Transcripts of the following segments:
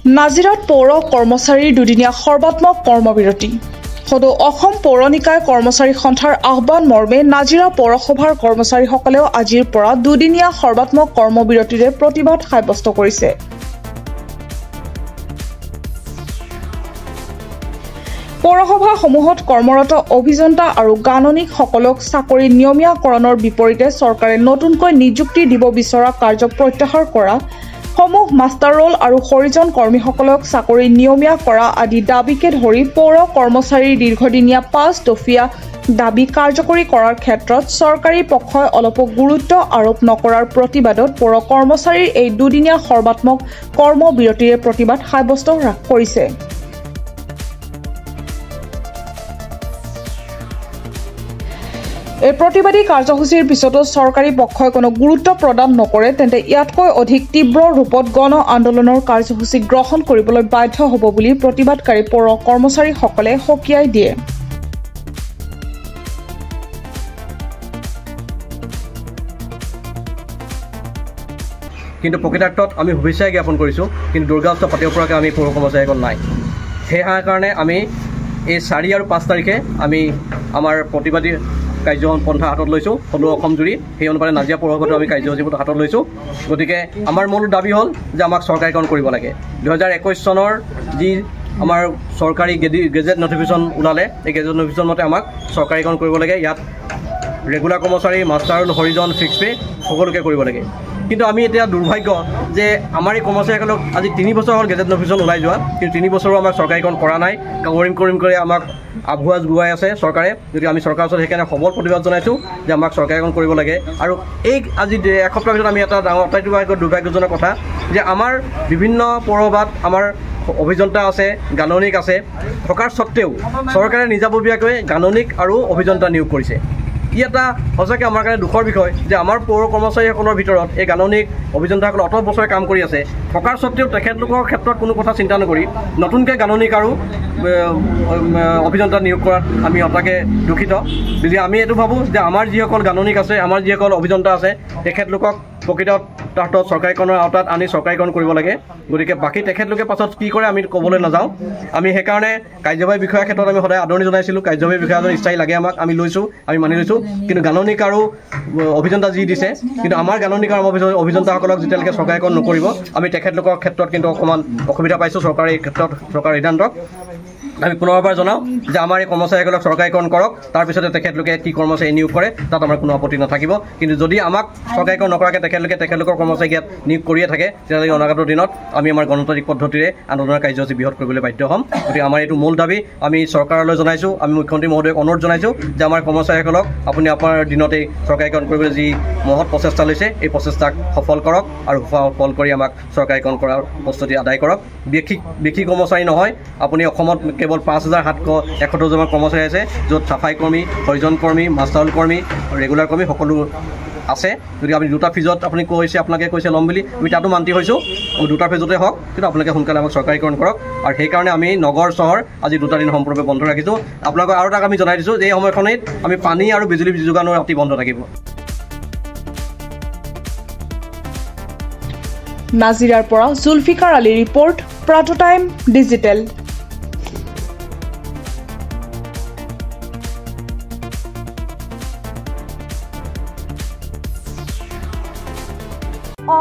নাজিৰাত পৌৰ কৰ্মচাৰীৰ দুদিনীয়া সৰ্বাত্মক কৰ্মবিৰতি। সদৌ অসম পৌৰ নিকায় কৰ্মচাৰী সন্থাৰ আহ্বান মৰ্মে নাজিৰা পৌৰসভাৰ কৰ্মচাৰীসকলেও আজিৰ পৰা দুদিনীয়া সৰ্বাত্মক কৰ্মবিৰতিৰে প্ৰতিবাদ সাব্যস্ত কৰিছে। পৌৰসভাসমূহত কৰ্মৰত অভিযন্তা আৰু গাণনিকসকলক চাকৰি নিয়মীয়াকৰণৰ বিপৰীতে চৰকাৰে নতুনকৈ নিযুক্তি দিব বিচৰা কাৰ্য প্ৰত্যাহাৰ কৰা, সমূহ মাষ্টাৰ ৰোল আৰু হৰিজন কৰ্মীসকলক চাকৰি নিয়মীয়া কৰা আদি দাবীকে ধৰি পৌৰ কৰ্মচাৰীৰ দীৰ্ঘদিনীয়া ৫ দফীয়া দাবী কাৰ্যকৰী কৰাৰ ক্ষেত্ৰত চৰকাৰী পক্ষই অলপো গুৰুত্ব আৰোপ নকৰাৰ প্ৰতিবাদত পৌৰ কৰ্মচাৰীৰ এই দুদিনীয়া সৰ্বাত্মক কৰ্মবিৰতিৰে প্ৰতিবাদ সাব্যস্ত কৰিছে। এই প্ৰতিবাদী কাৰ্যসূচীৰ পিছতো চৰকাৰী পক্ষই কোনো গুৰুত্ব প্ৰদান নকৰে তেন্তে ইয়াতকৈ অধিক তীব্ৰ ৰূপত গণ আন্দোলনৰ কাৰ্যসূচী গ্ৰহণ কৰিবলৈ বাধ্য হ'ব বুলি প্ৰতিবাদকাৰী পৌৰ কৰ্মচাৰীসকলে সকীয়াই দিয়ে। কিন্তু প্ৰকৃতাৰ্থত আমি শুভেচ্ছাই জ্ঞাপন কৰিছোঁ, কিন্তু দুৰ্গাউৎসৱ পাতিব পৰাকৈ আমি পৌৰ কৰ্মচাৰীসকল নাই। সেই কাৰণে আমি এই ৪ আৰু ৫ তাৰিখে আমি আমাৰ প্ৰতিবাদী কাৰ্যপন্থা হাতত লৈছোঁ সদৌ অসম জুৰি। সেই অনুপাতে নাজিৰা পৌৰসভাতো আমি কাৰ্যসূচীবোৰ হাতত লৈছোঁ। গতিকে আমাৰ মূল দাবী হ'ল যে আমাক চৰকাৰীকৰণ কৰিব লাগে। ২০২১ চনৰ যি আমাৰ চৰকাৰী গেজেট নটিফিকেশ্যন ওলালে, এই গেজেট নটিফিকেশ্যন মতে আমাক চৰকাৰীকৰণ কৰিব লাগে। ইয়াত ৰেগুলাৰ কৰ্মচাৰী, master roll, Harijan, fix pay সকলোকে কৰিব লাগে। কিন্তু আমি এতিয়া দুৰ্ভাগ্য যে আমাৰ এই কৰ্মচাৰীসকলক আজি ৩ বছৰ হ'ল গেজেট নটিফিকেশ্যন ওলাই যোৱা, কিন্তু 3 বছৰো আমাক চৰকাৰীকৰণ কৰা নাই। কৰিম কৰি আমাক আভুৱা যোৱাই আছে চৰকাৰে। গতিকে আমি চৰকাৰৰ ওচৰত সেইকাৰণে সবল প্ৰতিবাদ জনাইছোঁ যে আমাক চৰকাৰীকৰণ কৰিব লাগে। আৰু এই আজি এসপ্তাহৰ ভিতৰত আমি এটা ডাঙৰ আটাইতকৈ দুৰ্ভাগ্যজনক কথা যে আমাৰ বিভিন্ন পৌৰসভাত আমাৰ অভিযন্তা আছে, গাণনিক আছে, থকাৰ স্বত্তেও চৰকাৰে নিজাববীয়াকৈ গাণনিক আৰু অভিযন্তা নিয়োগ কৰিছে। ই এটা সঁচাকৈ আমাৰ কাৰণে দুখৰ বিষয় যে আমাৰ পৌৰ কৰ্মচাৰীসকলৰ ভিতৰত এই গাণনিক অভিযন্তাসকলে অত বছৰে কাম কৰি আছে, থকাৰ স্বত্তেও তেখেতলোকৰ ক্ষেত্ৰত কোনো কথা চিন্তা নকৰি নতুনকৈ গাণনিক আৰু অভিযন্তা নিয়োগ কৰাত আমি সঁচাকৈ দুখিত। যদি আমি এইটো ভাবোঁ যে আমাৰ যিসকল গাণনিক আছে, আমাৰ যিসকল অভিযন্তা আছে, তেখেতলোকক প্ৰকৃতত তাহাঁতক চৰকাৰীকৰণৰ আওতাত আনি চৰকাৰীকৰণ কৰিব লাগে। গতিকে বাকী তেখেতলোকে পাছত কি কৰে আমি ক'বলৈ নাযাওঁ। আমি সেইকাৰণে কাৰ্যবাহী বিষয়াৰ ক্ষেত্ৰত আমি সদায় আদৰণি জনাইছিলোঁ। কাৰ্যবাহী বিষয়াজন স্থায়ী লাগে আমাক, আমি লৈছোঁ, আমি মানি লৈছোঁ। কিন্তু গাণনিক আৰু অভিযন্তা যি দিছে, কিন্তু আমাৰ গাণনিক আৰু অভিযন্তাসকলক যেতিয়ালৈকে চৰকাৰীকৰণ নকৰিব আমি তেখেতলোকৰ ক্ষেত্ৰত কিন্তু অকণমান অসুবিধা পাইছোঁ। চৰকাৰে এই ক্ষেত্ৰত চৰকাৰৰ সিদ্ধান্তক আমি পুনৰবাৰ জনাওঁ যে আমাৰ এই কৰ্মচাৰীসকলক চৰকাৰীকৰণ কৰক, তাৰপিছতে তেখেতলোকে কি কৰ্মচাৰী নিয়োগ কৰে তাত আমাৰ কোনো আপত্তি নাথাকিব। কিন্তু যদি আমাক চৰকাৰীকৰণ নকৰাকৈ তেখেতলোকৰ কৰ্মচাৰী ইয়াত নিয়োগ কৰিয়ে থাকে, তেতিয়াহ'লে অনাগত দিনত আমি আমাৰ গণতান্ত্ৰিক পদ্ধতিৰে আন্দোলনৰ কাৰ্যসূচী বৃহৎ কৰিবলৈ বাধ্য হ'ম। গতিকে আমাৰ এইটো মূল দাবী আমি চৰকাৰলৈ জনাইছোঁ। আমি মুখ্যমন্ত্ৰী মহোদয়ক অনুৰোধ জনাইছোঁ যে আমাৰ কৰ্মচাৰীসকলক আপুনি আপোনাৰ দিনতেই চৰকাৰীকৰণ কৰিবলৈ যি মহৎ প্ৰচেষ্টা লৈছে, এই প্ৰচেষ্টাক সফল কৰক আৰু সফল কৰি আমাক চৰকাৰীকৰণ কৰাৰ প্ৰস্তুতি আদায় কৰক। বিশেষ কৰ্মচাৰী নহয়, আপুনি অসমত কেৱল ৫,৭৭১জন কৰ্মচাৰী আছে, য'ত চাফাই কৰ্মী, হৰিজন কৰ্মী, মাষ্টাৰ ৰোল কৰ্মী, ৰেগুলাৰ কৰ্মী সকলো আছে। গতিকে আপুনি 2টা ফেজত আপুনি আপোনালোকে কৈছে ল'ম বুলি, আমি তাতো মান্তি হৈছোঁ। 2টা ফেজতে হওক, কিন্তু আপোনালোকে সোনকালে আমাক চৰকাৰীকৰণ কৰক। আৰু সেইকাৰণে আমি নগৰ চহৰ আজি 2টা দিন সম্পূৰ্ণৰূপে বন্ধ ৰাখিছোঁ। আপোনালোকক আৰু এটা আমি জনাই দিছোঁ যে এই সময়খিনিত আমি পানী আৰু বিজুলী যোগানৰ অতি বন্ধ থাকিব। নাজিৰাৰ পৰা জুলফিকাৰ আলী ৰিপৰ্ট, প্ৰাটো টাইম ডিজিটেল।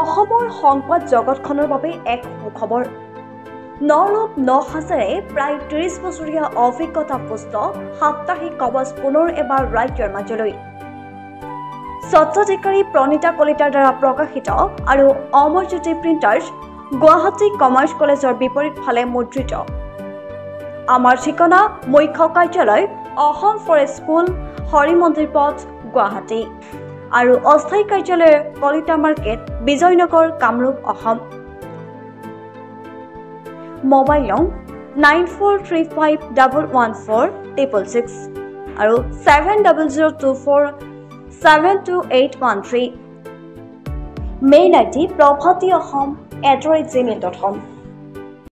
অসমৰ সংবাদ জগতখনৰ বাবে এক সুখবৰ। নৰূপ নসাজেৰে প্ৰায় 30 বছৰীয়া অভিজ্ঞতাপুষ্ট সাপ্তাহিক কবচ পুনৰ এবাৰ ৰাজ্যৰ মাজলৈ। স্বত্বাধিকাৰী প্ৰণীতা কলিতাৰ দ্বাৰা প্ৰকাশিত আৰু অমৰজ্যোতি প্ৰিণ্টাৰ্ছ, গুৱাহাটী কমাৰ্চ কলেজৰ বিপৰীত ফালে মুদ্ৰিত। আমাৰ ঠিকনা মুখ্য কাৰ্যালয়, অসম ফৰেষ্ট স্কুল, হৰি মন্দিৰ পথ, গুৱাহাটী আৰু অস্থায়ী কাৰ্যালয় কলিতা মাৰ্কেট, বিজয়নগৰ, কামৰূপ, অসম। মোবাইল নং 9435114666 আৰু 7024722813। Mail ID prabhati.ahom@gmail.com।